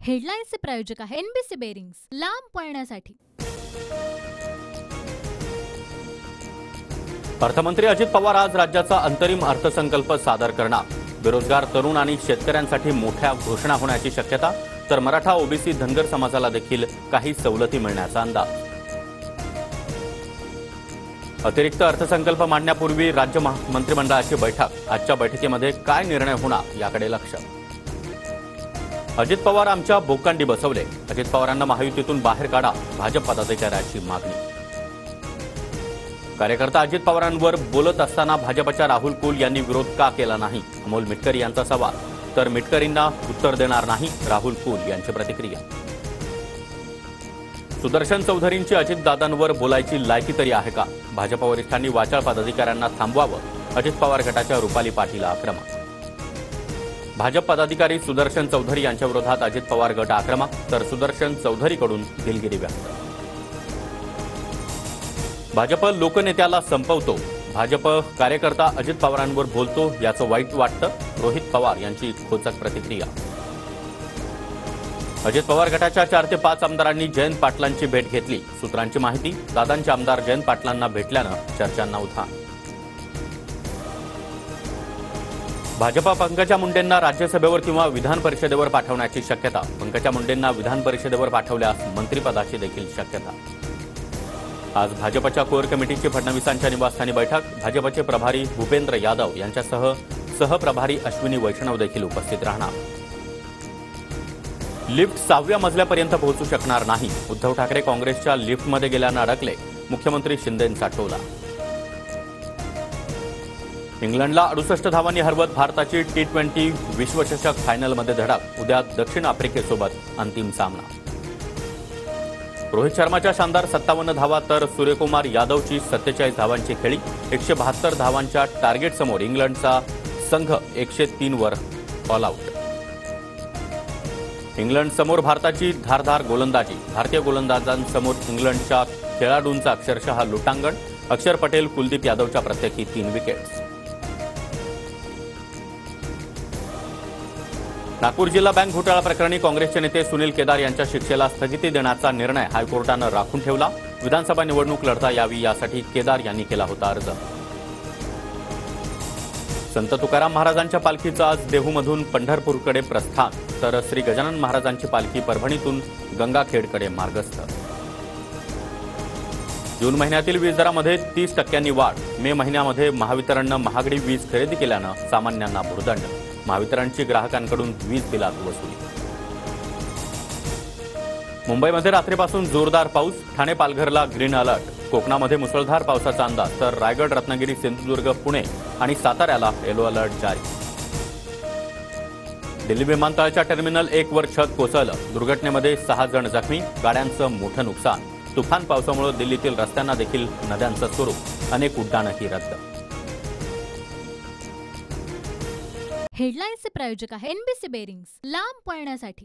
हेडलाईन्सचे प्रायोजक आहे NBC bearings, लांब पळण्यासाठी। अर्थमंत्री अजित पवार आज राज्याचा अंतरिम अर्थसंकल्प सादर करणार। बेरोजगार तरुण आणि शेतकऱ्यांसाठी मोठ्या घोषणा होण्याची शक्यता, तर मराठा ओबीसी धनगर समाजाला देखील काही सवलती मिळण्याचा अंदाज। अतिरिक्त अर्थसंकल्प मांडण्यापूर्वी राज्य मंत्रिमंडळाची बैठक। आजच्या बैठकीमध्ये काय निर्णय होणार याकडे लक्ष। अजित पवार आमच्या बोकांडी बसवले, अजित पवारांना महायुतीतून बाहेर काढा, भाजप पदाधिकाऱ्यांची मागणी। कार्यकर्ता अजित पवारांवर बोलत असताना भाजपच्या राहुल कुल यांनी विरोध का केला नाही, अमोल मिटकरी यांचा सवाल। तर मिटकरींना उत्तर देणार नाही, राहुल कुल यांची प्रतिक्रिया। सुदर्शन चौधरींची अजितदादांवर बोलायची लायकी तरी आहे का? भाजप वरिष्ठांनी वाचाळ पदाधिकाऱ्यांना थांबवावं, अजित पवार गटाच्या रुपाली पाटीलला आक्रमक। भाजप पदाधिकारी सुदर्शन चौधरी यांच्या विरोधात अजित पवार गट आक्रमक, तर सुदर्शन चौधरीकडून दिलगिरी व्यक्त। भाजप लोकनेत्याला संपवतो, भाजप कार्यकर्ता अजित पवारांवर बोलतो याचं वाईट वाटतं, रोहित पवार यांची खोचक प्रतिक्रिया। अजित पवार गटाच्या 4 ते 5 आमदारांनी जयंत पाटलांची भेट घेतली, सूत्रांची माहिती। दादांचे आमदार जयंत पाटलांना भेटल्यानं चर्चांना उधाण। भाजपा पंकजा मुंडेंना राज्यसभेवर किंवा विधान परिषदेवर पाठवण्याची शक्यता। पंकजा मुंडेंना विधान परिषदेवर पाठवल्यास मंत्रिपदाची देखील शक्यता। आज भाजपच्या कोर कमिटीची फडणवीसांच्या निवासस्थानी बैठक। भाजपचे प्रभारी भूपेंद्र यादव यांच्यासह सहप्रभारी अश्विनी वैष्णव देखील उपस्थित राहणार। लिफ्ट 6व्या मजल्यापर्यंत पोहोचू शकणार नाही, उद्धव ठाकरे काँग्रेसच्या लिफ्टमध्ये गेल्यानं अडकले, मुख्यमंत्री शिंदेंचा टोला। इंग्लंडला 68 धावांनी हरवत भारताची T20 विश्वचषक फायनलमध्ये धडक। उद्या दक्षिण आफ्रिकेसोबत अंतिम सामना। रोहित शर्माच्या शानदार 57 धावा, तर सूर्यकुमार यादवची 47 धावांची खेळी। 172 धावांच्या टार्गेटसमोर इंग्लंडचा संघ 103 वर ऑल आऊट। इंग्लंडसमोर भारताची धारदार गोलंदाजी। भारतीय गोलंदाजांसमोर इंग्लंडच्या खेळाडूंचा अक्षरशः लुटांगण। अक्षर पटेल, कुलदीप यादवच्या प्रत्येकी 3 विकेट्स। नागपूर जिल्हा बँक घोटाळा प्रकरणी काँग्रेसचे नेते सुनील केदार यांच्या शिक्षेला स्थगिती देण्याचा निर्णय हायकोर्टानं राखून ठेवला। विधानसभा निवडणूक लढता यावी यासाठी केदार यांनी केला होता अर्ज। संत तुकाराम महाराजांच्या पालखीचं आज देहूमधून पंढरपूरकडे प्रस्थान, तर श्री गजानन महाराजांची पालखी परभणीतून गंगाखेडकडे मार्गस्थ। जून महिन्यातील वीज दरामध्ये 30% वाढ। मे महिन्यामध्ये महावितरणनं महागडी वीज खरेदी केल्यानं सामान्यांना भुर्दंड। महावितरणची ग्राहकांकडून वीज बिलात वसुली। मुंबईमध्ये रात्रीपासून जोरदार पाऊस। ठाणे पालघरला ग्रीन अलर्ट। कोकणामध्ये मुसळधार पावसाचा अंदाज, तर रायगड, रत्नागिरी, सिंधुदुर्ग, पुणे आणि साताऱ्याला येलो अलर्ट जारी। दिल्ली विमानतळाच्या टर्मिनल 1 वर छत कोसळलं, दुर्घटनेमध्ये 6 जण जखमी, गाड्यांचं मोठं नुकसान। तुफान पावसामुळे दिल्लीतील रस्त्यांना देखील नद्यांचं स्वरूप, अनेक उड्डाणंही रद्द। हेडलाईन्सचे प्रायोजक आहे एनबीसी बेरिंग्स, लांब पळण्यासाठी।